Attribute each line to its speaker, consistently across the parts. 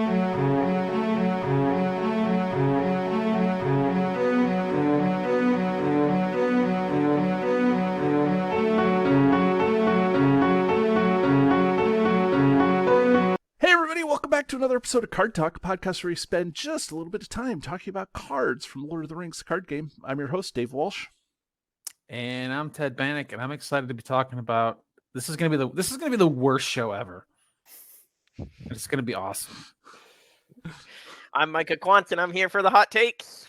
Speaker 1: Hey everybody, welcome back to another episode of Card Talk, a podcast where we spend just a little bit of time talking about cards from Lord of the Rings card game. I'm your host, Dave Walsh.
Speaker 2: And I'm Ted Bannock, and I'm excited to be talking about this is gonna be the worst show ever. It's gonna be awesome.
Speaker 3: I'm Micah Quant, and I'm here for the hot takes.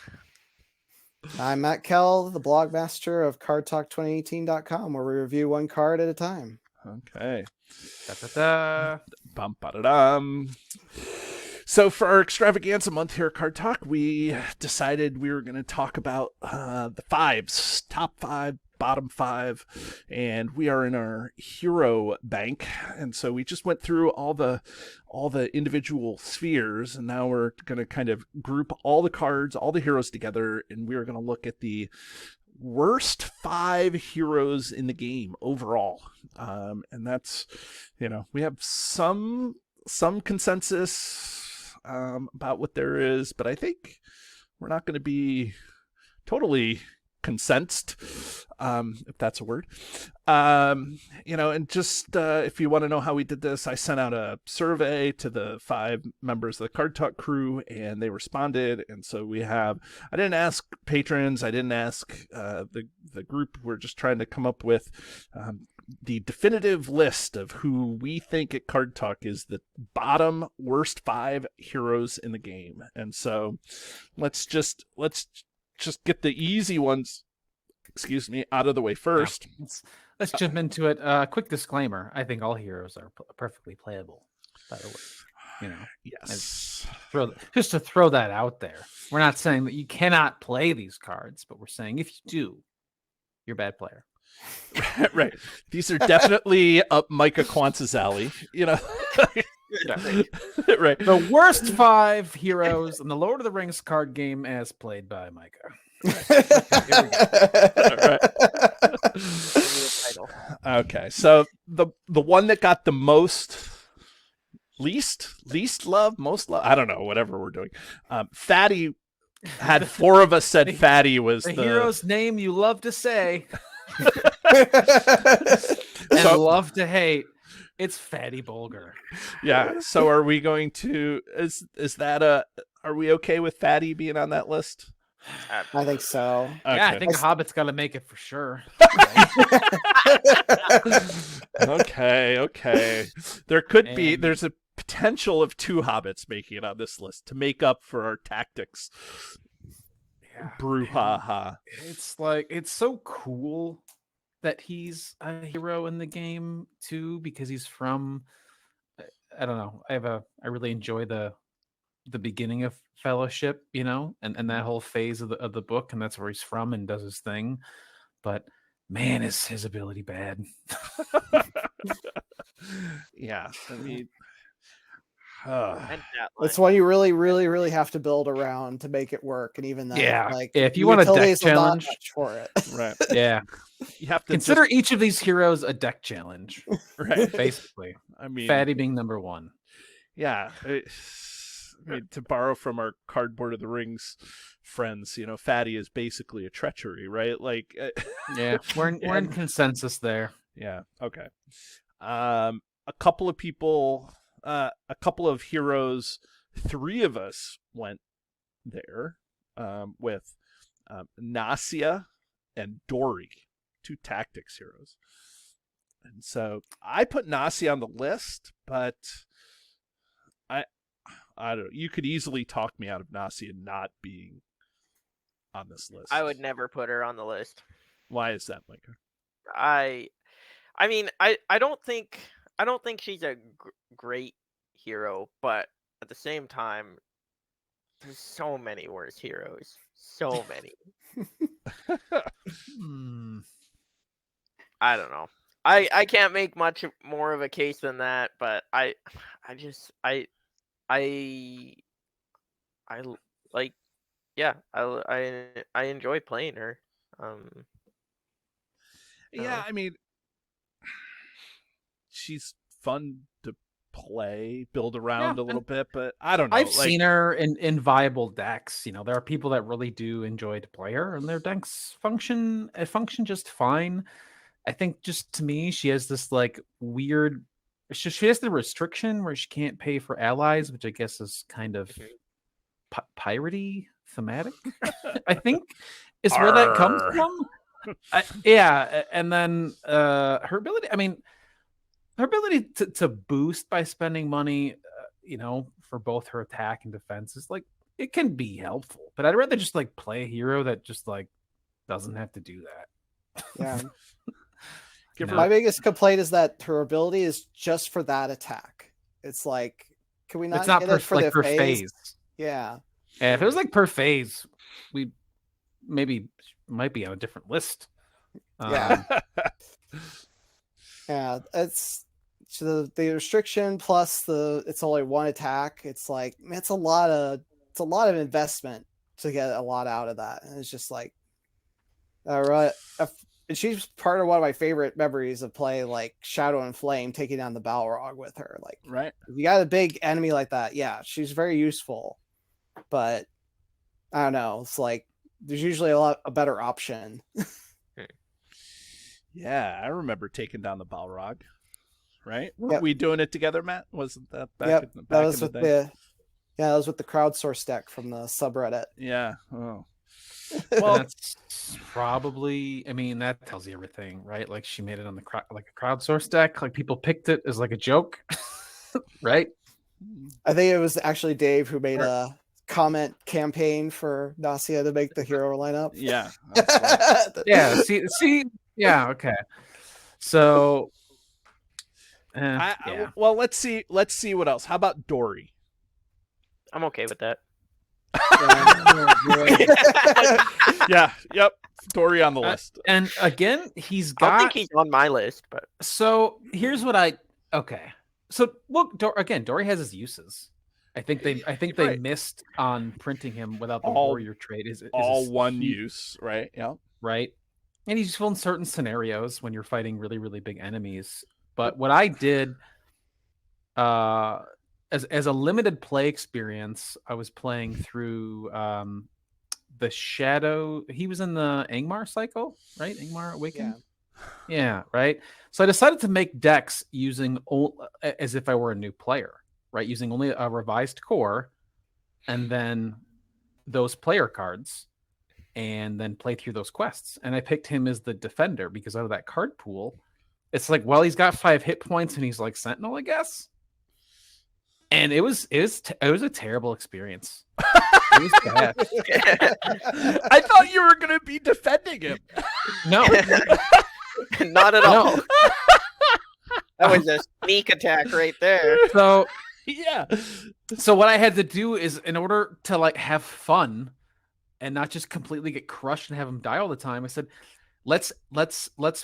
Speaker 4: I'm Matt Kell, the blog master of CardTalk2018.com, where we review one card at a time.
Speaker 1: Okay.
Speaker 2: Da-da-da.
Speaker 1: Bum, ba-da-dum. So for our Extravaganza month here at Card Talk, we decided we were going to talk about the fives, top five, bottom five, and we are in our hero bank. And so we just went through all the individual spheres, and now we're going to kind of group all the cards, all the heroes together, and we're going to look at the worst 5 heroes in the game overall. And that's, we have some consensus about what there is, but I think we're not going to be totally consensed, if that's a word. And just if you want to know how we did this, I sent out a survey to the 5 members of the Card Talk crew, and they responded. And so I didn't ask patrons, I didn't ask the group. We're just trying to come up with the definitive list of who we think at Card Talk is the bottom worst 5 heroes in the game. And so let's just get the easy ones, out of the way first.
Speaker 2: Yeah, let's jump into it. Quick disclaimer: I think all heroes are perfectly playable. By the way,
Speaker 1: yes.
Speaker 2: Just to throw that out there, we're not saying that you cannot play these cards, but we're saying if you do, you're a bad player.
Speaker 1: Right. These are definitely up Micah Quant's alley.
Speaker 2: Right.
Speaker 1: Right.
Speaker 2: The worst 5 heroes in the Lord of the Rings card game as played by Micah. Here we go.
Speaker 1: Okay. So the one that got the least love, most love, I don't know, whatever we're doing. Fatty had 4 of us said Fatty was the
Speaker 2: hero's name you love to say. And love to hate. It's Fatty Bulger.
Speaker 1: Yeah. So are we going to is that are we okay with Fatty being on that list?
Speaker 4: I think so.
Speaker 1: Okay.
Speaker 2: Yeah, I think Hobbit's got to make it for sure.
Speaker 1: Okay. There's a potential of 2 hobbits making it on this list to make up for our tactics.
Speaker 2: Yeah.
Speaker 1: Brouhaha.
Speaker 2: It's so cool that he's a hero in the game too, because he's from, I don't know, I really enjoy the beginning of Fellowship, and that whole phase of the book, and that's where he's from and does his thing. But man, is his ability bad.
Speaker 1: Yeah, I mean,
Speaker 4: it's one you really, really, really have to build around to make it work, and even then,
Speaker 2: if you want a deck challenge
Speaker 4: for it,
Speaker 1: right?
Speaker 2: Yeah,
Speaker 1: you have to
Speaker 2: consider each of these heroes a deck challenge,
Speaker 1: right?
Speaker 2: Basically,
Speaker 1: I mean,
Speaker 2: Fatty being number 1.
Speaker 1: Yeah, I mean, to borrow from our Cardboard of the Rings friends, Fatty is basically a treachery, right? Like,
Speaker 2: yeah, we're in consensus there.
Speaker 1: Yeah. Okay. A couple of people. A couple of heroes, 3 of us went there with Nasia and Dory, 2 tactics heroes. And so I put Nasia on the list, but I don't know. You could easily talk me out of Nasia not being on this list.
Speaker 3: I would never put her on the list.
Speaker 1: Why is that, Micah?
Speaker 3: I mean, I don't think she's a great hero, but at the same time, there's so many worse heroes. So many. I don't know. I can't make much more of a case than that, but I like, yeah, I enjoy playing her.
Speaker 1: Yeah, I mean, she's fun to play, build around a little bit, but I don't know.
Speaker 2: I've seen her in viable decks. You know, there are people that really do enjoy to play her, and their decks function just fine. I think just to me, she has this like weird. She has the restriction where she can't pay for allies, which I guess is kind of piratey thematic. I think is where that comes from. Yeah, and then her ability. I mean, her ability to boost by spending money, you know, for both her attack and defense is like it can be helpful. But I'd rather just like play a hero that just like doesn't have to do that.
Speaker 4: Yeah.
Speaker 1: Give
Speaker 4: My biggest complaint is that her ability is just for that attack. It's like, can we not?
Speaker 2: It's not
Speaker 4: get
Speaker 2: per,
Speaker 4: it for
Speaker 2: like
Speaker 4: the
Speaker 2: per
Speaker 4: phase?
Speaker 2: phase.
Speaker 4: Yeah.
Speaker 2: Yeah, if it was like per phase, we maybe might be on a different list.
Speaker 4: Yeah. Yeah, it's so the restriction plus it's only one attack. It's like it's a lot of investment to get a lot out of that, and it's just like, all right. She's part of one of my favorite memories of playing like Shadow and Flame, taking down the Balrog with her. Like,
Speaker 1: right.
Speaker 4: If you got a big enemy like that, yeah, she's very useful. But I don't know. It's like there's usually a better option.
Speaker 1: Yeah, I remember taking down the Balrog. Right?
Speaker 4: Yep.
Speaker 1: Were we doing it together, Matt? Wasn't that back
Speaker 4: Yep,
Speaker 1: in,
Speaker 4: that was
Speaker 1: in the
Speaker 4: with
Speaker 1: day?
Speaker 4: that was with the crowdsource deck from the subreddit.
Speaker 1: Yeah. Oh.
Speaker 2: Well, that's probably. I mean, that tells you everything, right? Like she made it on the like a crowdsource deck. Like people picked it as like a joke, right?
Speaker 4: I think it was actually Dave who made a comment campaign for Nasia to make the hero lineup.
Speaker 1: Yeah.
Speaker 2: Yeah. See. Yeah. Okay. So. Yeah.
Speaker 1: Well, let's see what else. How about Dory?
Speaker 3: I'm okay with that.
Speaker 1: Yeah. Yep. Dory on the list.
Speaker 2: And again, he's
Speaker 3: I
Speaker 2: got.
Speaker 3: think he's on my list, but
Speaker 2: So here's what okay. So look, Dory has his uses. I think they
Speaker 1: Right.
Speaker 2: missed on printing him without the
Speaker 1: All-
Speaker 2: warrior trait. Is
Speaker 1: All
Speaker 2: his
Speaker 1: one
Speaker 2: heat,
Speaker 1: use, right? Yeah.
Speaker 2: right? And he's useful in certain scenarios when you're fighting really, really big enemies. But what I did, as a limited play experience, I was playing through the Shadow. He was in the Angmar cycle, right? Angmar Awakened. Yeah, right. So I decided to make decks using as if I were a new player, right? Using only a revised core, and then those player cards, and then play through those quests. And I picked him as the defender because out of that card pool, it's like, well, he's got 5 hit points and he's like Sentinel, I guess. And it was a terrible experience. It was bad.
Speaker 1: I thought you were gonna be defending him.
Speaker 2: No,
Speaker 3: not at all.
Speaker 2: no.
Speaker 3: That was a sneak attack right there.
Speaker 2: So
Speaker 1: Yeah.
Speaker 2: So what I had to do is, in order to like have fun and not just completely get crushed and have him die all the time, I said, let's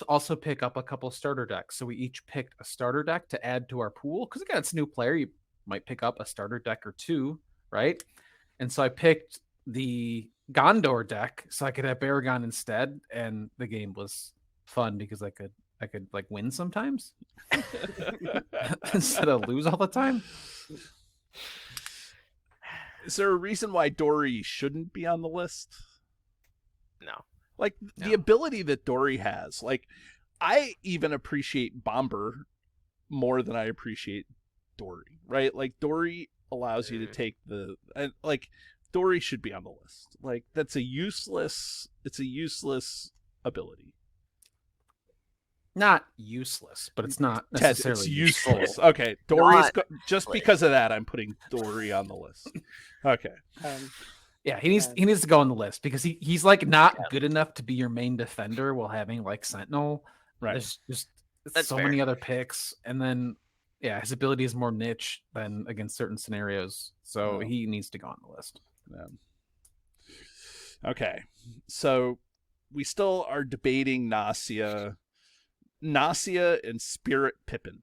Speaker 2: also pick up a couple starter decks. So we each picked a starter deck to add to our pool, because again, it's a new player. You might pick up a starter deck or two, right? And so I picked the Gondor deck so I could have Baragon instead, and the game was fun because I could like win sometimes instead of lose all the time.
Speaker 1: Is there a reason why Dory shouldn't be on the list?
Speaker 3: No.
Speaker 1: Like the ability that Dory has. Like, I even appreciate Bomber more than I appreciate Dory, right? Like, Dory allows you to take like, Dory should be on the list. Like, it's a useless ability.
Speaker 2: Not useless, but it's not necessarily
Speaker 1: it's useless. Okay, Dory's just because of that, I'm putting Dory on the list. Okay.
Speaker 2: Yeah, he needs to go on the list because he's like not good enough to be your main defender while having like Sentinel.
Speaker 1: Right.
Speaker 2: There's just
Speaker 3: That's
Speaker 2: so
Speaker 3: fair.
Speaker 2: many other picks, and then his ability is more niche than against certain scenarios, so he needs to go on the list.
Speaker 1: Yeah. Okay, so we still are debating Nasia and Spirit Pippen.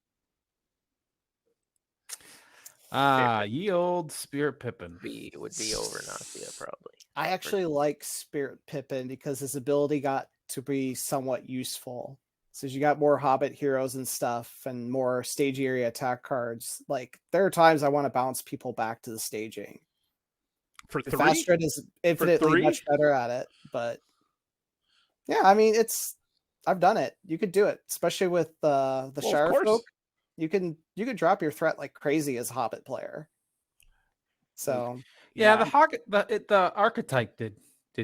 Speaker 2: Ye old Spirit Pippen.
Speaker 3: It would be over Nasia probably.
Speaker 4: I actually like Spirit Pippin because his ability got to be somewhat useful. So as you got more Hobbit heroes and stuff and more stage area attack cards, like there are times I want to bounce people back to the staging.
Speaker 1: For
Speaker 4: The
Speaker 1: 3?
Speaker 4: Fast Red is infinitely
Speaker 1: 3?
Speaker 4: much better at it, but yeah, I mean I've done it. You could do it, especially with the
Speaker 1: Well, of
Speaker 4: Shire
Speaker 1: course.
Speaker 4: folk. You can drop your threat like crazy as a Hobbit player. So
Speaker 2: Yeah, the archetype did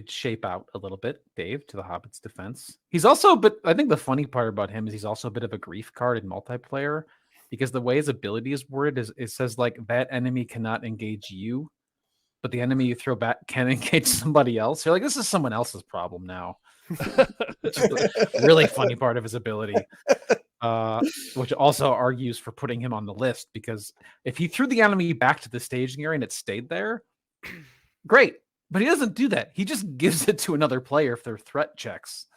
Speaker 2: shape out a little bit, Dave, to the Hobbit's defense. He's also, but I think the funny part about him is he's also a bit of a grief card in multiplayer, because the way his ability is worded is it says like that enemy cannot engage you, but the enemy you throw back can engage somebody else. You're like, this is someone else's problem now. Which is the really funny part of his ability. Which also argues for putting him on the list, because if he threw the enemy back to the staging area and it stayed there, great. But he doesn't do that. He just gives it to another player if they're threat checks.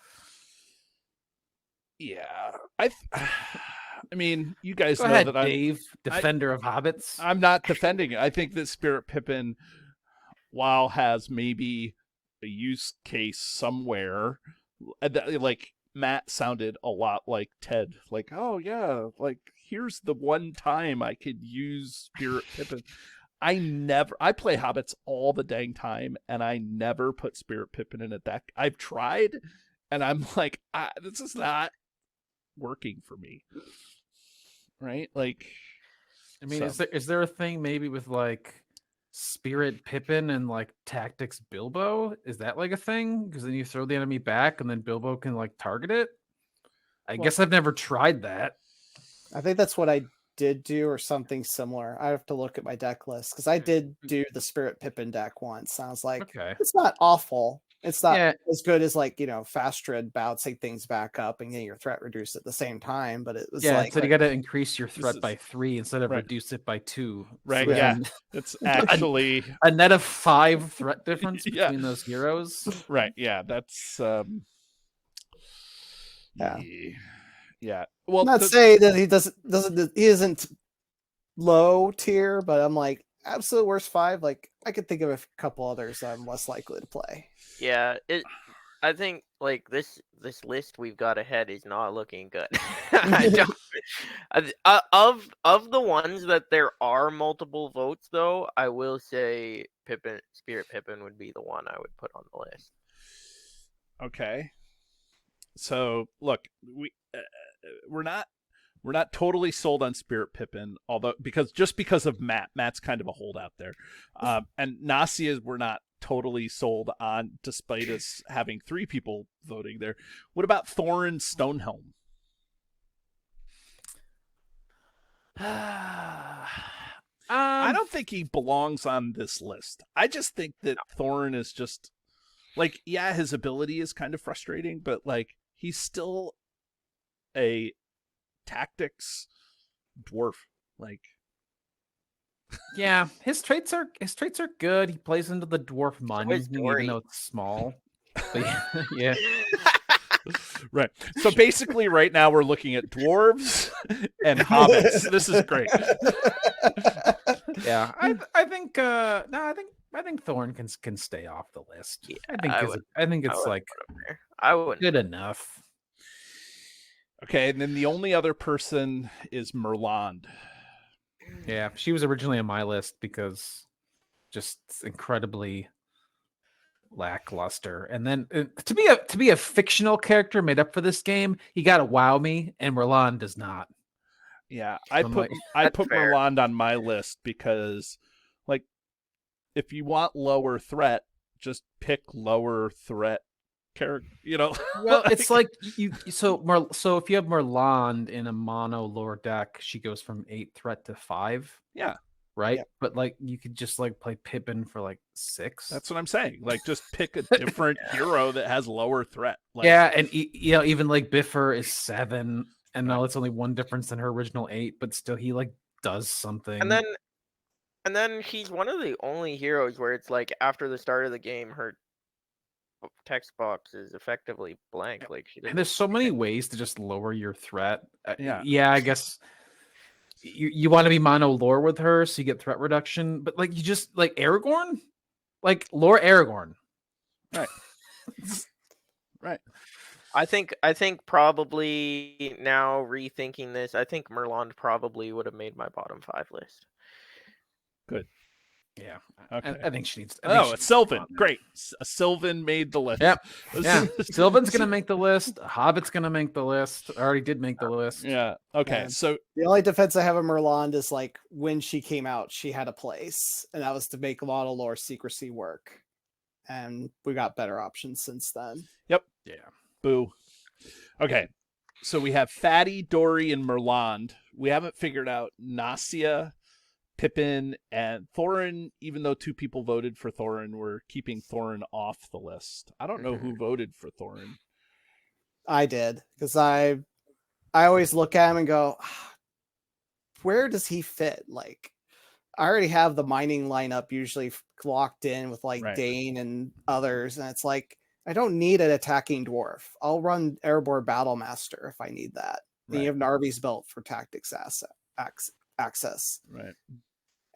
Speaker 1: Yeah, I mean, you guys
Speaker 2: Go
Speaker 1: know
Speaker 2: ahead,
Speaker 1: that I'm
Speaker 2: Dave, defender of hobbits.
Speaker 1: I'm not defending it. I think that Spirit Pippin, while has maybe a use case somewhere, like Matt sounded a lot like Ted. Like, oh yeah, like here's the one time I could use Spirit Pippin. I play Hobbits all the dang time, and I never put Spirit Pippin in a deck. I've tried, and I'm like, this is not working for me. Right? Like,
Speaker 2: I mean, is there a thing maybe with like Spirit Pippin and like Tactics Bilbo? Is that like a thing? Because then you throw the enemy back, and then Bilbo can like target it. I guess I've never tried that.
Speaker 4: I think that's what I did do, or something similar. I have to look at my deck list, because I did do the Spirit Pippin deck once. Sounds like it's not awful. It's not as good as like, Fast Red bouncing things back up and getting your threat reduced at the same time. But it was like,
Speaker 2: so you got to increase your threat by 3 instead of reduce it by 2.
Speaker 1: Right?
Speaker 2: So
Speaker 1: yeah, it's actually
Speaker 2: a net of 5 threat difference between those heroes.
Speaker 1: Right? Yeah, that's yeah. Well,
Speaker 4: I'm not saying that he isn't low tier, but I'm like, absolute worst 5. Like, I could think of a couple others I'm less likely to play.
Speaker 3: Yeah, I think like this list we've got ahead is not looking good. Of the ones that there are multiple votes, though, I will say Spirit Pippin would be the one I would put on the list.
Speaker 1: Okay. So look, we're not totally sold on Spirit Pippin, although because of Matt's kind of a holdout there, and Nasia we're not totally sold on, despite us having 3 people voting there. What about Thoren Stonehelm? I don't think he belongs on this list. I just think that Thoren is just like, yeah, his ability is kind of frustrating, but like he's still a tactics dwarf. Like,
Speaker 2: yeah, his traits are good. He plays into the dwarf money, even though it's small. But yeah.
Speaker 1: Right. So basically, right now we're looking at dwarves and hobbits. This is great.
Speaker 2: Yeah, I think Thoren can stay off the list. Yeah, I think it's like good enough.
Speaker 1: Okay, and then the only other person is Mirlonde.
Speaker 2: Yeah, she was originally on my list because just incredibly lackluster. And then to be a fictional character made up for this game, you got to wow me, and Mirlonde does not.
Speaker 1: Yeah, I put Mirlonde on my list because, like, if you want lower threat, just pick lower threat character.
Speaker 2: Well, it's like so if you have Mirlonde in a mono lore deck, she goes from 8 threat to 5.
Speaker 1: Yeah.
Speaker 2: Right.
Speaker 4: Yeah.
Speaker 2: But like you could just like play Pippin for like 6.
Speaker 1: That's what I'm saying. Like, just pick a different hero that has lower threat. Like,
Speaker 2: yeah, and even like Biffer is 7, and now it's only 1 difference than her original 8, but still he like does something.
Speaker 3: And then she's one of the only heroes where it's like after the start of the game, her text box is effectively blank. Like
Speaker 2: and there's so many ways to just lower your threat.
Speaker 1: Yeah,
Speaker 2: I guess you want to be mono lore with her, so you get threat reduction. But like you just like Aragorn, like lore Aragorn,
Speaker 1: right, right.
Speaker 3: I think probably now rethinking this, I think Mirlonde probably would have made my bottom 5 list.
Speaker 1: Good.
Speaker 2: Yeah.
Speaker 1: Okay.
Speaker 2: I think she needs.
Speaker 1: Oh, it's Sylvan. Great. Sylvan made the list.
Speaker 2: Yep. Yeah. Sylvan's gonna make the list. Hobbit's gonna make the list. Already did make the list.
Speaker 1: Yeah. Okay.
Speaker 4: Yeah.
Speaker 1: So
Speaker 4: The only defense I have of Mirlonde is like when she came out, she had a place, and that was to make a lot of lore secrecy work. And we got better options since then.
Speaker 1: yep.
Speaker 2: Yeah.
Speaker 1: Boo. Okay. So we have Fatty, Dory, and Mirlonde. We haven't figured out Nasia, Pippen, and Thoren. Even though 2 people voted for Thoren, we're keeping Thoren off the list. I don't know who voted for Thoren.
Speaker 4: I did, because I always look at him and go, where does he fit? Like, I already have the mining lineup usually locked in with like
Speaker 1: Right.
Speaker 4: Dane and others, and it's like I don't need an attacking dwarf. I'll run Airborne Battlemaster if I need that. Then you have Narvi's belt for tactics access.
Speaker 1: Right.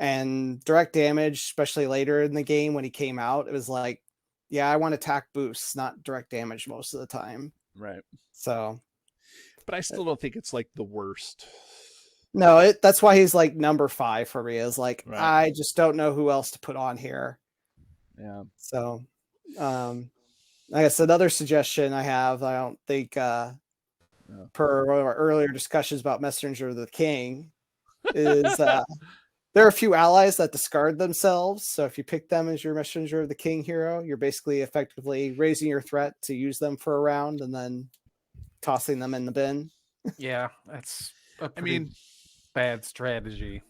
Speaker 4: And direct damage, especially later in the game when he came out, it was like, yeah, I want attack boosts, not direct damage most of the time.
Speaker 1: Right.
Speaker 4: So,
Speaker 1: But I still don't think it's like the worst.
Speaker 4: no, that's why he's like number 5 for me. Is like
Speaker 1: Right.
Speaker 4: I just don't know who else to put on here.
Speaker 1: Yeah.
Speaker 4: So, I guess another suggestion I have, I don't think, per one of our earlier discussions about Messenger of the King, is there are a few allies that discard themselves. So if you pick them as your Messenger of the King hero, you're basically effectively raising your threat to use them for a round and then tossing them in the bin.
Speaker 2: Yeah. That's a
Speaker 1: I
Speaker 2: pretty
Speaker 1: mean,
Speaker 2: bad strategy.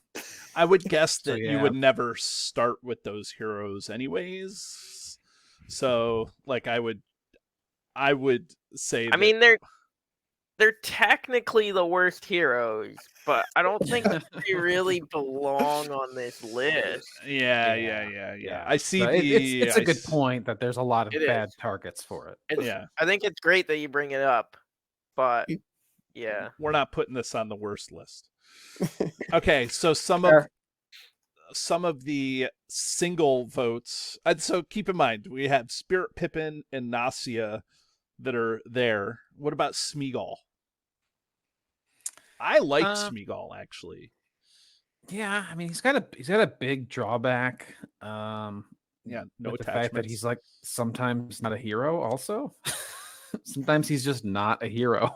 Speaker 1: I would guess
Speaker 2: So,
Speaker 1: that you
Speaker 2: yeah.
Speaker 1: would never start with those heroes anyways. So, like, I would say
Speaker 3: I mean, they're technically the worst heroes, but I don't think they really belong on this list.
Speaker 1: Yeah. I see
Speaker 2: So it's
Speaker 1: I
Speaker 2: a good
Speaker 1: s-
Speaker 2: point that there's a lot of
Speaker 3: It
Speaker 2: bad
Speaker 3: is.
Speaker 2: targets for it.
Speaker 3: It's, I think it's great that you bring it up, but
Speaker 4: Y-
Speaker 3: yeah.
Speaker 1: We're not putting this on the worst list. Okay, so some of the single votes. And so keep in mind, we have Spirit Pippin and Nasia that are there. What about Smeagol? I like Smeagol actually.
Speaker 2: Yeah, I mean he's got a big drawback.
Speaker 1: Yeah, no
Speaker 2: with the fact that
Speaker 1: attachments.
Speaker 2: he's like sometimes not a hero. Also, sometimes he's just not a hero.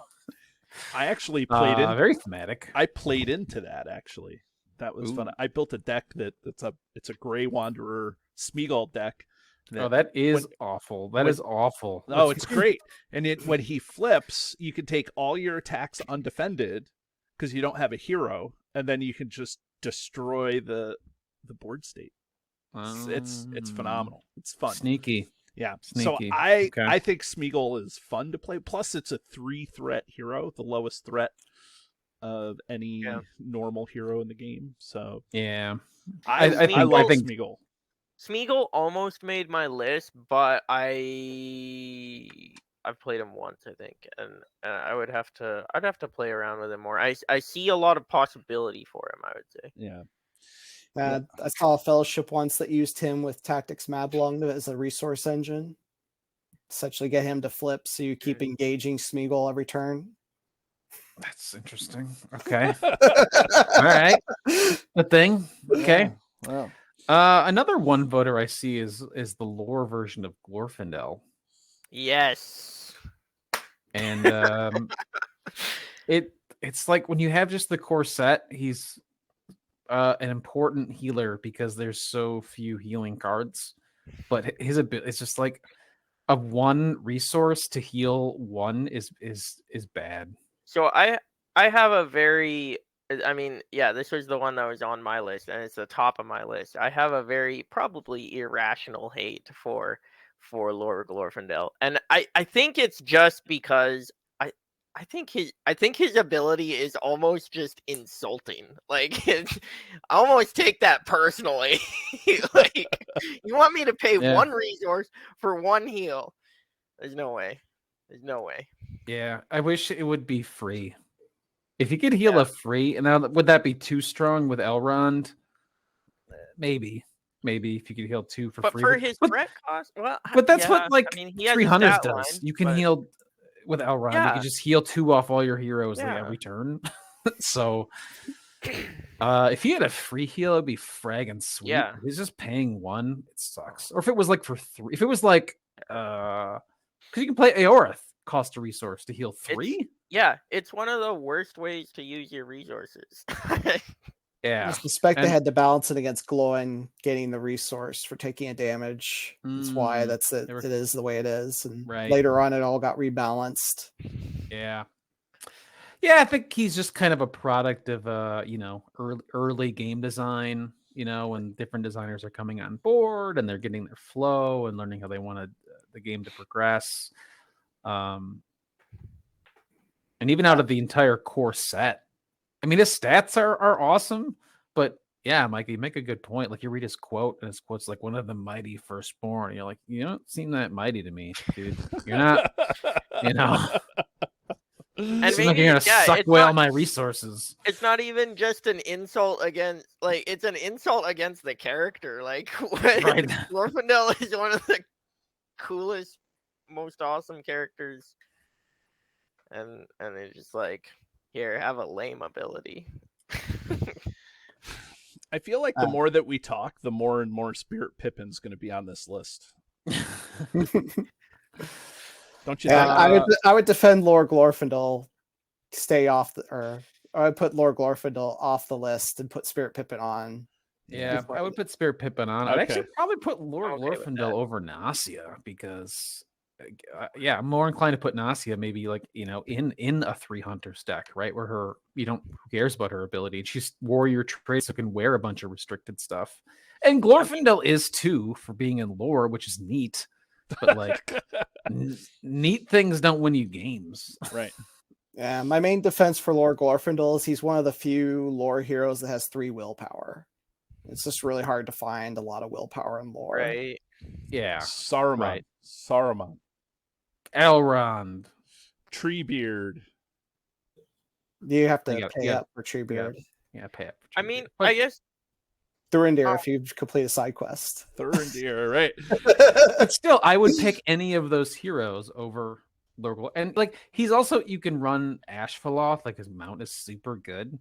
Speaker 1: I actually played in.
Speaker 2: Very thematic.
Speaker 1: I played into that actually. That was fun.
Speaker 2: Ooh.
Speaker 1: I built a deck it's a Gray Wanderer Smeagol deck.
Speaker 2: That is awful. That is awful.
Speaker 1: Oh, it's great. And when he flips, you can take all your attacks undefended because you don't have a hero, and then you can just destroy the board state. It's phenomenal. It's fun.
Speaker 2: Sneaky.
Speaker 1: Yeah.
Speaker 2: Sneaky.
Speaker 1: So I
Speaker 2: Okay.
Speaker 1: think Smeagol is fun to play. Plus, it's a 3-threat hero, the lowest threat of any normal hero in the game. So
Speaker 2: Yeah.
Speaker 1: I
Speaker 2: think
Speaker 1: Smeagol.
Speaker 3: Smeagol almost made my list, but I've played him once, I think, and I'd have to play around with him more. I see a lot of possibility for him, I would say.
Speaker 1: Yeah.
Speaker 4: I saw a fellowship once that used him with Tactics Mablung as a resource engine. Essentially get him to flip so you keep engaging Smeagol every turn.
Speaker 2: That's interesting. Okay. All right. The thing. Okay.
Speaker 1: Wow.
Speaker 2: Another one voter I see is the lore version of Glorfindel.
Speaker 3: Yes.
Speaker 2: And it's like when you have just the core set, he's an important healer because there's so few healing cards. But his ability, it's just like a one resource to heal one is bad.
Speaker 3: So I have a very, I mean, yeah, this was the one that was on my list, and it's the top of my list. I have a very probably irrational hate for Lord Glorfindel, and I think it's just because I think his ability is almost just insulting. Like, I almost take that personally. Like, you want me to pay one resource for one heal? There's no way. There's no way.
Speaker 2: Yeah, I wish it would be free. If you could heal a free, and now would that be too strong with Elrond? Maybe if you could heal 2 for free.
Speaker 3: But for his threat cost, well,
Speaker 2: but that's
Speaker 3: yeah,
Speaker 2: what like
Speaker 3: I mean, he has
Speaker 2: 300
Speaker 3: a stat
Speaker 2: does.
Speaker 3: line,
Speaker 2: You can
Speaker 3: but...
Speaker 2: heal. with Elrond, you
Speaker 3: Yeah.
Speaker 2: can just heal 2 off all your heroes like
Speaker 3: Yeah.
Speaker 2: every turn. So if he had a free heal, it'd be fragging sweet.
Speaker 3: Yeah.
Speaker 2: He's just paying 1, it sucks. Or if it was like for 3, if it was like because you can play Aorith, cost a resource to heal 3.
Speaker 3: Yeah, it's one of the worst ways to use your resources.
Speaker 2: Yeah.
Speaker 4: I suspect they
Speaker 2: And-
Speaker 4: had to balance it against Glowin getting the resource for taking a damage. That's why
Speaker 2: Mm,
Speaker 4: it.
Speaker 2: they were-
Speaker 4: It is the way it is. And
Speaker 2: Right.
Speaker 4: later on, it all got rebalanced.
Speaker 2: Yeah. Yeah, I think he's just kind of a product of early game design, when different designers are coming on board and they're getting their flow and learning how they want the game to progress. And even out of the entire core set, I mean, his stats are awesome, but yeah, Mike, you make a good point. Like, you read his quote, and his quote's like, one of the mighty firstborn. And you're like, you don't seem that mighty to me, dude. You're not,
Speaker 3: And
Speaker 2: seem like you're gonna suck
Speaker 3: it's
Speaker 2: away all
Speaker 3: not-
Speaker 2: my resources.
Speaker 3: It's not even just an insult against, like, it's an insult against the character. Like,
Speaker 2: Right.
Speaker 3: Glorfindel is one of the coolest, most awesome characters, and it's just like, here, have a lame ability.
Speaker 1: I feel like the more that we talk, the more and more Spirit Pippin's going to be on this list. Don't you
Speaker 4: Yeah,
Speaker 1: think?
Speaker 4: I would defend Lord Glorfindel, stay off or I would put Lord Glorfindel off the list and put Spirit Pippin on.
Speaker 2: Yeah, I would put Spirit Pippin on. I'd actually
Speaker 1: Okay.
Speaker 2: probably put Lord
Speaker 3: Okay with
Speaker 2: Glorfindel over Nasia because, I'm more inclined to put Nasia maybe like in a 3 hunter stack, right? Where who cares about her ability? And she's warrior trait, so can wear a bunch of restricted stuff. And Glorfindel is too for being in lore, which is neat. But like, neat things don't win you games.
Speaker 1: Right.
Speaker 4: Yeah, my main defense for Lord Glorfindel is he's one of the few lore heroes that has 3 willpower. It's just really hard to find a lot of willpower in lore.
Speaker 3: Right.
Speaker 2: Yeah.
Speaker 1: Saruman.
Speaker 2: Right.
Speaker 1: Saruman.
Speaker 2: Elrond.
Speaker 1: Treebeard.
Speaker 4: You have to
Speaker 2: You got-
Speaker 4: pay
Speaker 2: you got-
Speaker 4: up for Treebeard.
Speaker 2: Yeah, pay up.
Speaker 3: I mean, I guess
Speaker 4: Thurindir
Speaker 3: Oh.
Speaker 4: if you complete a side quest.
Speaker 1: Thurindir, right?
Speaker 2: But still, I would pick any of those heroes over Lord. And like, he's also, you can run Ashfaloth, like his mount is super good,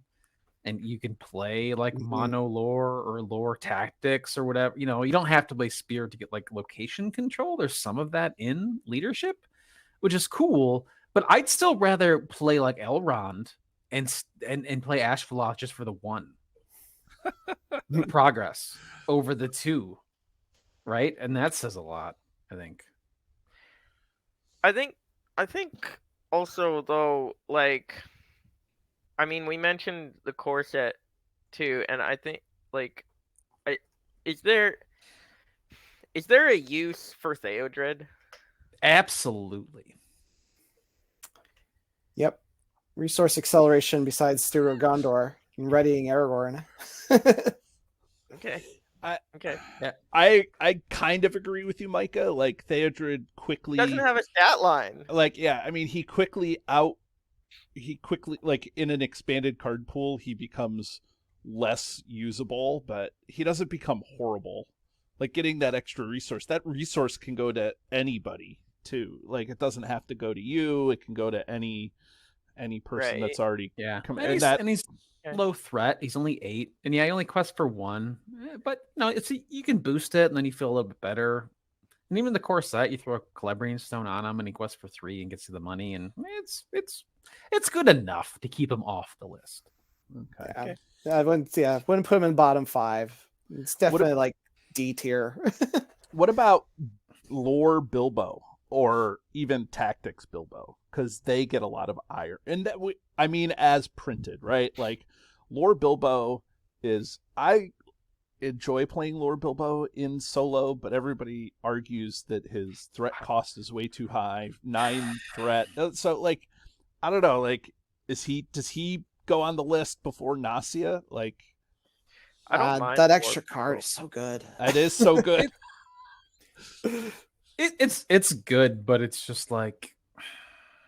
Speaker 2: and you can play like mono lore or lore tactics or whatever. You don't have to play spear to get like location control. There's some of that in leadership, which is cool. But I'd still rather play like Elrond and play Ashfaloth just for the 1 progress over the 2. Right? And that says a lot, I think.
Speaker 3: I think also though, like, I mean, we mentioned the core set too, and I think like, is there a use for Theodred?
Speaker 2: Absolutely.
Speaker 4: Yep. Resource acceleration besides Steward of Gondor and readying Aragorn.
Speaker 3: Okay.
Speaker 1: I-
Speaker 3: Okay.
Speaker 1: I kind of agree with you, Micah. Like, Theodred quickly
Speaker 3: Doesn't have a stat line.
Speaker 1: like, yeah, I mean, he quickly like, in an expanded card pool, he becomes less usable, but he doesn't become horrible. Like, getting that extra resource, that resource can go to anybody too. Like, it doesn't have to go to you, it can go to any person
Speaker 3: Right.
Speaker 1: that's already
Speaker 2: Yeah.
Speaker 1: come
Speaker 2: And he's
Speaker 3: Okay.
Speaker 2: low threat. He's only 8. And yeah, he only quests for 1. But no, you can boost it and then you feel a little bit better. And even the core set, you throw a Celebrian Stone on him and he quests for 3 and gets you the money, and it's good enough to keep him off the list.
Speaker 1: Okay.
Speaker 3: Okay.
Speaker 4: I wouldn't put him in bottom 5. It's definitely like D tier.
Speaker 1: What about lore Bilbo or even tactics Bilbo? Because they get a lot of ire, and I mean, as printed, right? Like, lore Bilbo I enjoy playing lore Bilbo in solo, but everybody argues that his threat cost is way too high. 9 threat. So, like, I don't know. Like, does he go on the list before Nasia? Like,
Speaker 3: I don't mind
Speaker 4: that
Speaker 3: Lord
Speaker 4: extra card
Speaker 3: Bilbo.
Speaker 4: is so good.
Speaker 1: that is so good.
Speaker 2: It's good, but it's just like,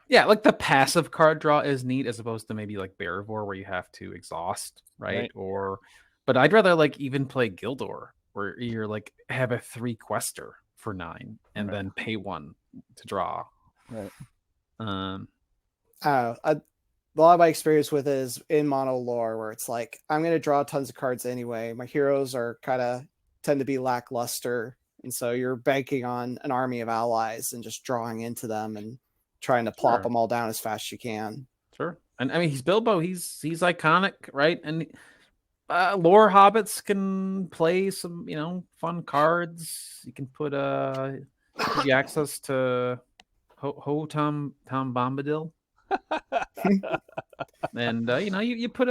Speaker 2: yeah, like the passive card draw is neat as opposed to maybe like Barivore where you have to exhaust, right? But I'd rather like even play Gildor where you're like have a 3 quester for 9 and then pay 1 to draw.
Speaker 1: Right.
Speaker 4: I don't know. A lot of my experience with it is in mono lore, where it's like I'm going to draw tons of cards anyway. My heroes are tend to be lackluster, and so you're banking on an army of allies and just drawing into them and trying to plop them all down as fast as you can.
Speaker 2: Sure. And I mean, he's Bilbo. He's iconic, right? And lore hobbits can play some, fun cards. You can put give you access to Tom Bombadil. And you put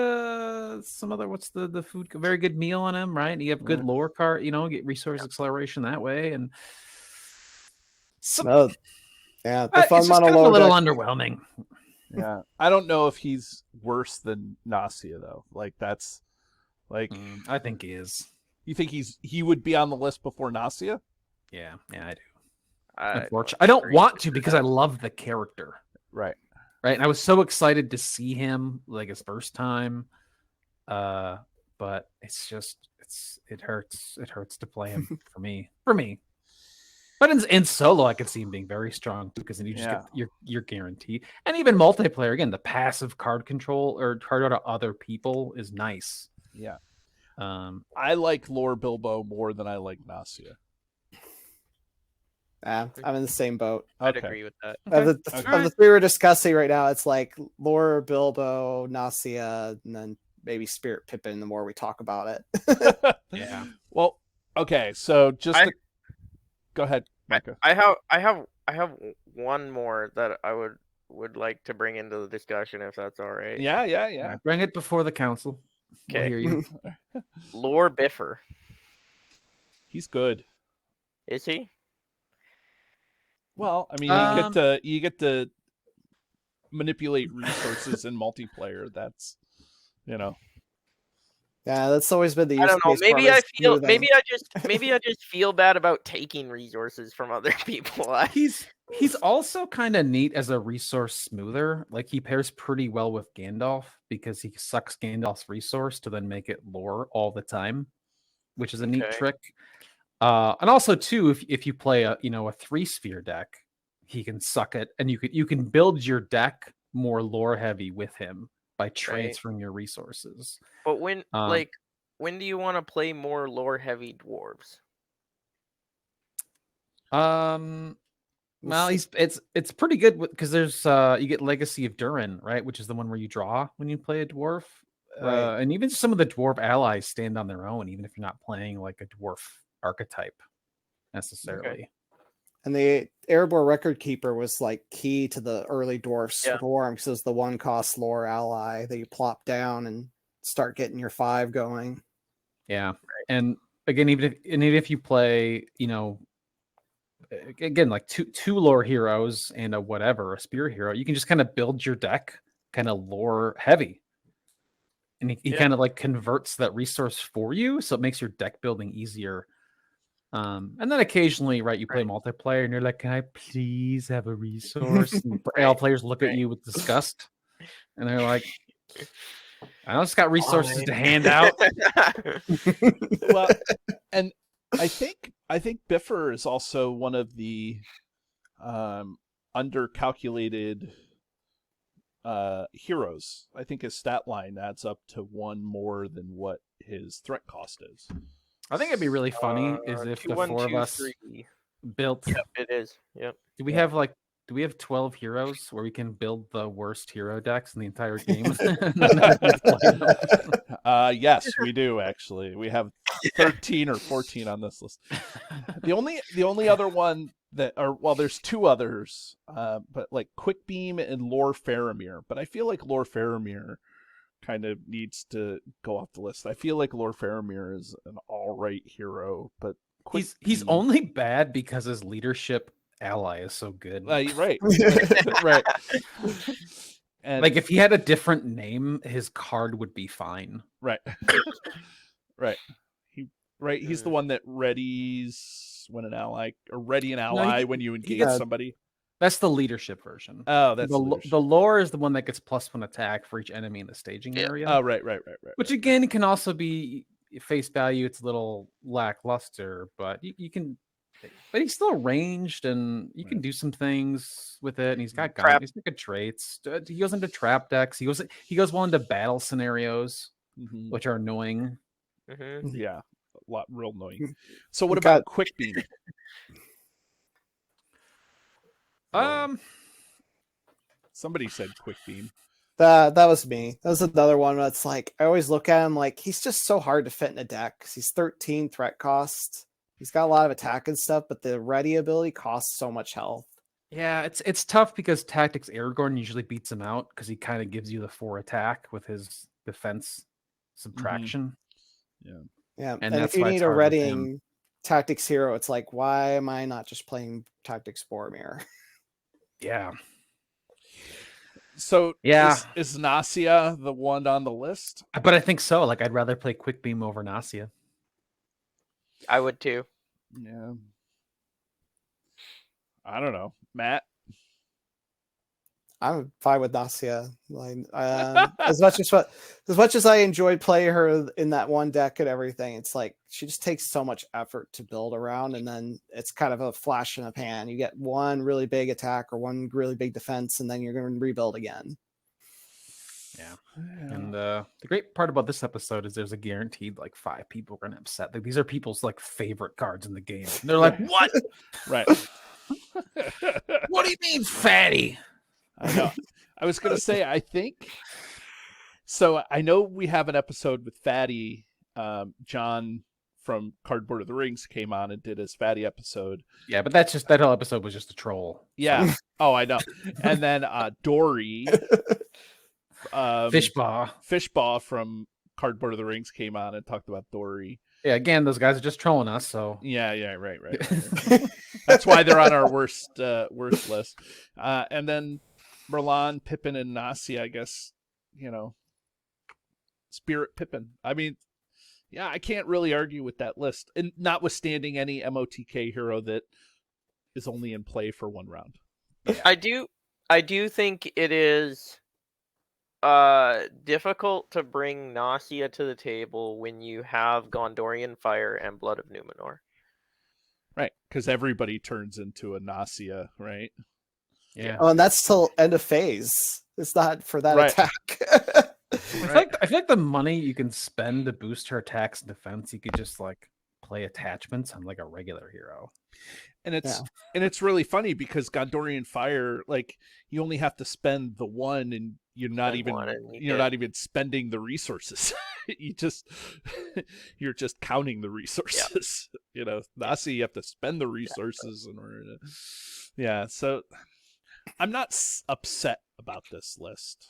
Speaker 2: some other, what's the food, very good meal on him, right? You have good lore card, get resource acceleration that way, and
Speaker 4: the fun
Speaker 2: it's just kind of a little underwhelming.
Speaker 1: Yeah, I don't know if he's worse than Nasia though. Like that's like
Speaker 2: I think he is.
Speaker 1: You think he would be on the list before Nasia?
Speaker 2: Yeah, I do.
Speaker 3: Unfortunately,
Speaker 2: I don't want to because I love the character.
Speaker 1: Right.
Speaker 2: And I was so excited to see him like his first time. But it's just it hurts to play him for me. But in solo, I could see him being very strong because then you just get your guarantee. And even multiplayer, again, the passive card control or card out of other people is nice.
Speaker 1: Yeah. I like Lore Bilbo more than I like Nasia.
Speaker 4: I'm in the same boat.
Speaker 3: I'd agree with that.
Speaker 4: Of the three we're discussing right now, it's like Lore, Bilbo, Nasia, and then maybe Spirit Pippin the more we talk about it.
Speaker 2: Yeah.
Speaker 1: Well, okay, so go ahead, Micah.
Speaker 3: I have one more that I would like to bring into the discussion if that's all right.
Speaker 1: Yeah.
Speaker 2: Bring it before the council.
Speaker 3: Okay.
Speaker 2: We'll hear you.
Speaker 3: Lore Biffer.
Speaker 1: He's good.
Speaker 3: Is he?
Speaker 1: Well, I mean, you get to manipulate resources in multiplayer. That's,
Speaker 4: Yeah, that's always been the use
Speaker 3: I don't know.
Speaker 4: case
Speaker 3: Maybe
Speaker 4: part
Speaker 3: I
Speaker 4: is
Speaker 3: feel
Speaker 4: smoothing.
Speaker 3: maybe I just feel bad about taking resources from other people.
Speaker 2: He's also kind of neat as a resource smoother. Like he pairs pretty well with Gandalf because he sucks Gandalf's resource to then make it lore all the time, which is a neat trick. And also too, if you play a 3-sphere deck, he can suck it, and you can build your deck more lore heavy with him by transferring your resources.
Speaker 3: But when do you want to play more lore heavy dwarves?
Speaker 2: Well, it's pretty good because there's you get Legacy of Durin, right, which is the one where you draw when you play a dwarf.
Speaker 4: Right.
Speaker 2: And even some of the dwarf allies stand on their own, even if you're not playing like a dwarf archetype necessarily.
Speaker 3: Okay.
Speaker 4: And the Erebor Record Keeper was like key to the early dwarf swarm because it was the 1-cost lore ally that you plop down and start getting your 5 going.
Speaker 2: Yeah, right. And again, even if you play, again, like two lore heroes and a spear hero, you can just kind of build your deck kind of lore heavy. And he kind of like converts that resource for you, so it makes your deck building easier. And then occasionally, right, you play multiplayer and you're like, can I please have a resource? And all players look at you with disgust. And they're like, I just got resources to hand out.
Speaker 1: Well, and I think Biffer is also one of the undercalculated heroes. I think his stat line adds up to 1 more than what his threat cost is.
Speaker 2: I think it'd be really funny is if the 4 of us built.
Speaker 3: Yep, it is. Yep.
Speaker 2: Do we have 12 heroes where we can build the worst hero decks in the entire game?
Speaker 1: Yes, we do actually. We have 13 or 14 on this list. The only other one there's 2 others, but like Quick Beam and Lore Faramir. But I feel like Lore Faramir kind of needs to go off the list. I feel like Lord Faramir is an all right hero, but
Speaker 2: he's only bad because his leadership ally is so good.
Speaker 1: Right. Right. And
Speaker 2: like if he had a different name, his card would be fine.
Speaker 1: Right. Right. He's the one that readies when an ally when you engage somebody.
Speaker 2: That's the leadership version.
Speaker 1: Oh, that's
Speaker 2: the lore is the one that gets +1 attack for each enemy in the staging area.
Speaker 1: Oh, right.
Speaker 2: Which again can also be face value. It's a little lackluster, but you can but he's still ranged, and you can do some things with it. And he's got
Speaker 3: Trap.
Speaker 2: he's got good traits. He goes into trap decks. He goes well into battle scenarios,
Speaker 1: Mhm.
Speaker 2: which are annoying.
Speaker 3: Mhm.
Speaker 1: Yeah, a lot real annoying. So what
Speaker 4: You
Speaker 1: about
Speaker 4: got-
Speaker 1: quick beam? Somebody said quick beam.
Speaker 4: That was me. That was another one that's like I always look at him like he's just so hard to fit in a deck because he's 13 threat cost. He's got a lot of attack and stuff, but the ready ability costs so much health.
Speaker 2: Yeah, it's tough because Tactics Aragorn usually beats him out because he kind of gives you the 4 attack with his defense subtraction.
Speaker 4: Yeah,
Speaker 2: And
Speaker 4: and if
Speaker 2: that's
Speaker 4: you
Speaker 2: why it's
Speaker 4: need a
Speaker 2: hard with him.
Speaker 4: readying tactics hero, it's like why am I not just playing tactics Boromir?
Speaker 2: Yeah.
Speaker 1: So
Speaker 2: Yeah.
Speaker 1: is Nasia the one on the list?
Speaker 2: But I think so. Like, I'd rather play Quick Beam over Nasia.
Speaker 3: I would too.
Speaker 1: Yeah. I don't know, Matt.
Speaker 4: I'm fine with Nasia. Like as much as I enjoyed playing her in that one deck and everything, it's like she just takes so much effort to build around, and then it's kind of a flash in a pan. You get one really big attack or one really big defense, and then you're going to rebuild again.
Speaker 2: Yeah. And the great part about this episode is there's a guaranteed like 5 people are gonna upset. Like, these are people's like favorite cards in the game. And they're like, what?
Speaker 1: Right.
Speaker 2: What do you mean, fatty?
Speaker 1: I know. I was gonna say, I think so. I know we have an episode with Fatty. John from Cardboard of the Rings came on and did his Fatty episode.
Speaker 2: Yeah, but that's just that whole episode was just a troll.
Speaker 1: Yeah. Oh, I know. And then Dory, Fishbaugh from Cardboard of the Rings came on and talked about Dory.
Speaker 2: Yeah, again, those guys are just trolling us. So
Speaker 1: Yeah, right. That's why they're on our worst list. And then Mirlonde, Pippen, and Nasia, I guess, Spirit Pippen. I mean, yeah, I can't really argue with that list. And notwithstanding any MOTK hero that is only in play for 1 round.
Speaker 3: Yeah. I do think it is difficult to bring Nasia to the table when you have Gondorian Fire and Blood of Numenor.
Speaker 1: Right, because everybody turns into a Nasia, right?
Speaker 2: yeah.
Speaker 4: Oh, and that's till end of phase. It's not for that
Speaker 1: Right.
Speaker 4: attack.
Speaker 2: I feel like the money you can spend to boost her attacks and defense, you could just like play attachments on like a regular hero.
Speaker 1: And it's really funny because Gondorian Fire, like, you only have to spend the 1 and you're not even spending the resources. You're just counting the resources. Nasia, you have to spend the resources in order to. Yeah, so I'm not upset about this list.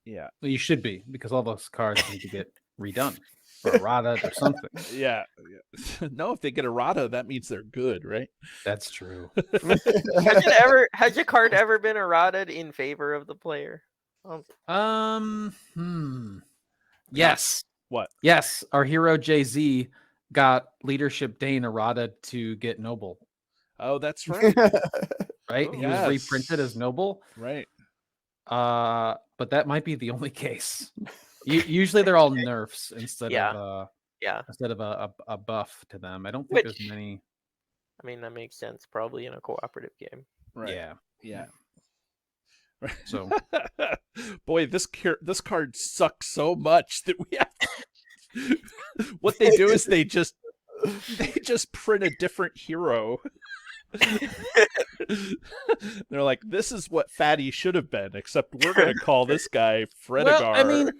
Speaker 1: Yeah.
Speaker 2: Well, you should be, because all those cards need to get redone or errata or something.
Speaker 1: Yeah. No, if they get errata, that means they're good, right?
Speaker 2: That's true.
Speaker 3: Has your card ever been errated in favor of the player?
Speaker 2: Yes.
Speaker 1: What?
Speaker 2: Yes, our hero Jay-Z got Leadership Dane errata to get Noble.
Speaker 1: Oh, that's right.
Speaker 2: Right?
Speaker 1: Oh,
Speaker 2: He
Speaker 1: yes.
Speaker 2: was reprinted as Noble.
Speaker 1: Right.
Speaker 2: But that might be the only case. Usually they're all nerfs instead of a buff to them. I don't think there's many.
Speaker 3: I mean, that makes sense probably in a cooperative game.
Speaker 1: Right. Yeah. Right.
Speaker 2: So,
Speaker 1: boy, this card sucks so much that we have. What they do is they just print a different hero. They're like, this is what Fatty should have been, except we're gonna call this guy Fredegar.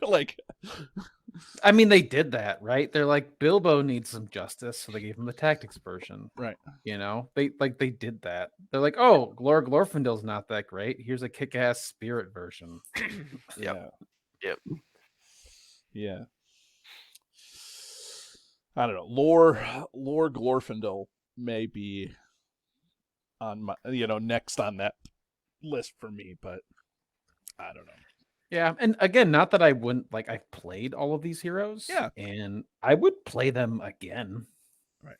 Speaker 2: I mean, they did that, right? They're like, Bilbo needs some justice, so they gave him the tactics version.
Speaker 1: Right.
Speaker 2: They did that. They're like, oh, Glorfindel's not that great. Here's a kick-ass spirit version.
Speaker 3: Yep.
Speaker 1: Yeah. I don't know. Lore Glorfindel may be on my, next on that list for me, but I don't know.
Speaker 2: Yeah, and again, not that I wouldn't I've played all of these heroes.
Speaker 1: Yeah.
Speaker 2: And I would play them again.
Speaker 1: Right.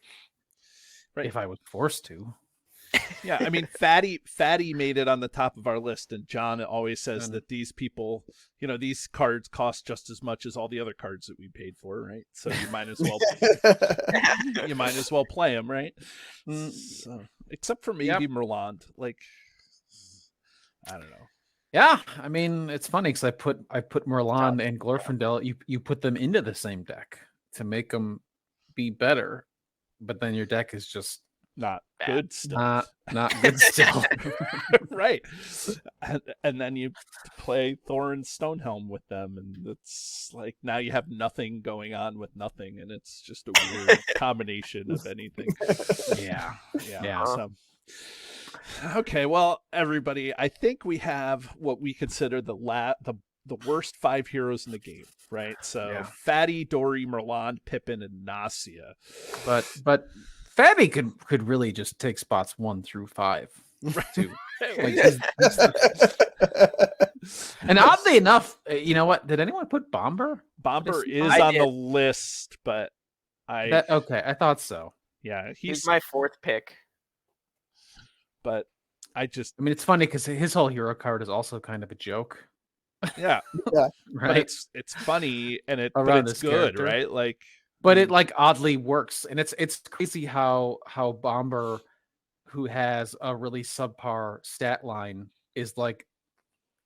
Speaker 2: If I was forced to.
Speaker 1: Yeah, I mean, Fatty made it on the top of our list, and John always says that these people, these cards cost just as much as all the other cards that we paid for, right? So you might as well play them, right? So, except for maybe Mirlonde, like, I don't know.
Speaker 2: Yeah, I mean, it's funny because I put Mirlonde and Glorfindel. You put them into the same deck to make them be better, but then your deck is just
Speaker 1: not good still.
Speaker 2: Not good still.
Speaker 1: Right. And then you play Thoren Stonehelm with them, and it's like now you have nothing going on with nothing, and it's just a weird combination of anything.
Speaker 2: Yeah.
Speaker 1: So. Okay, well, everybody, I think we have what we consider the worst 5 heroes in the game, right? So Fatty, Dory, Mirlonde, Pippen, and Nasia.
Speaker 2: But Fatty could really just take spots 1 through 5 too. And oddly enough, you know what? Did anyone put Bomber?
Speaker 1: Bomber is on the list, but I
Speaker 2: thought so.
Speaker 1: Yeah,
Speaker 3: he's my 4th pick.
Speaker 1: But I
Speaker 2: mean, it's funny because his whole hero card is also kind of a joke.
Speaker 1: Yeah.
Speaker 4: Right.
Speaker 1: But it's funny and it's good, character. Right? Like,
Speaker 2: but it like oddly works, and it's crazy how Bomber, who has a really subpar stat line, is like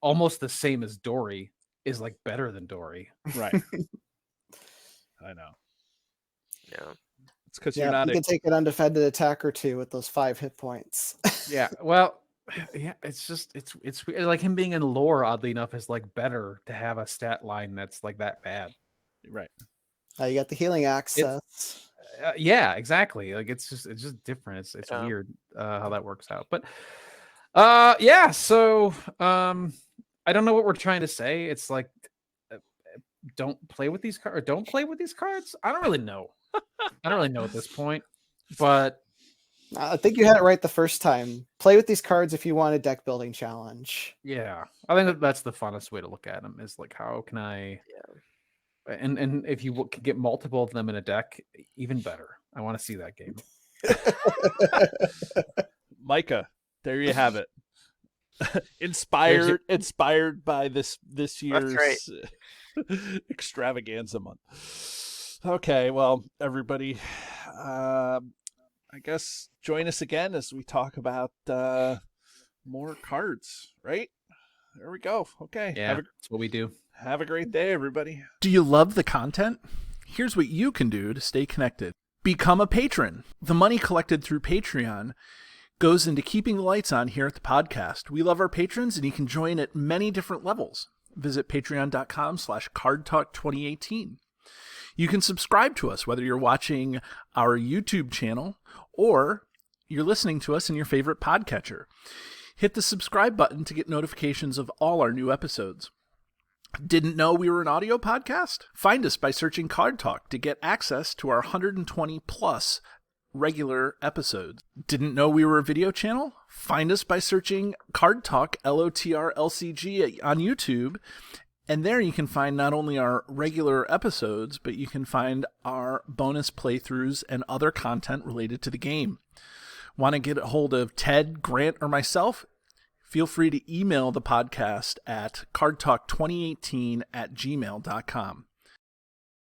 Speaker 2: almost the same as Dory, is like better than Dory.
Speaker 1: Right. I know.
Speaker 3: Yeah.
Speaker 1: It's because you're not.
Speaker 4: You can take an undefended attack or 2 with those 5 hit points.
Speaker 2: Yeah. Well. Yeah, it's just it's like him being in lore. Oddly enough, is like better to have a stat line that's like that bad.
Speaker 1: Right.
Speaker 4: You got the healing access.
Speaker 2: Yeah, exactly. Like it's just different. It's weird how that works out. But yeah. So I don't know what we're trying to say. It's like don't play with these cards. Don't play with these cards. I don't really know. I don't really know at this point, but.
Speaker 4: I think you had it right the first time. Play with these cards if you want a deck building challenge.
Speaker 2: Yeah, I think that's the funnest way to look at them. Is like, how can I? Yeah. And if you can get multiple of them in a deck, even better. I want to see that game.
Speaker 1: Micah, there you have it. Inspired by this year's Extravaganza month. Okay, well, everybody. I guess join us again as we talk about more cards, right? There we go. Okay.
Speaker 2: Yeah, that's what we do.
Speaker 1: Have a great day, everybody.
Speaker 5: Do you love the content? Here's what you can do to stay connected. Become a patron. The money collected through Patreon goes into keeping the lights on here at the podcast. We love our patrons, and you can join at many different levels. Visit patreon.com/cardtalk2018. You can subscribe to us, whether you're watching our YouTube channel or you're listening to us in your favorite podcatcher. Hit the subscribe button to get notifications of all our new episodes. Didn't know we were an audio podcast? Find us by searching Card Talk to get access to our 120 plus regular episodes. Didn't know we were a video channel? Find us by searching Card Talk LOTR LCG on YouTube. And there you can find not only our regular episodes, but you can find our bonus playthroughs and other content related to the game. Want to get a hold of Ted, Grant, or myself? Feel free to email the podcast at cardtalk2018@gmail.com.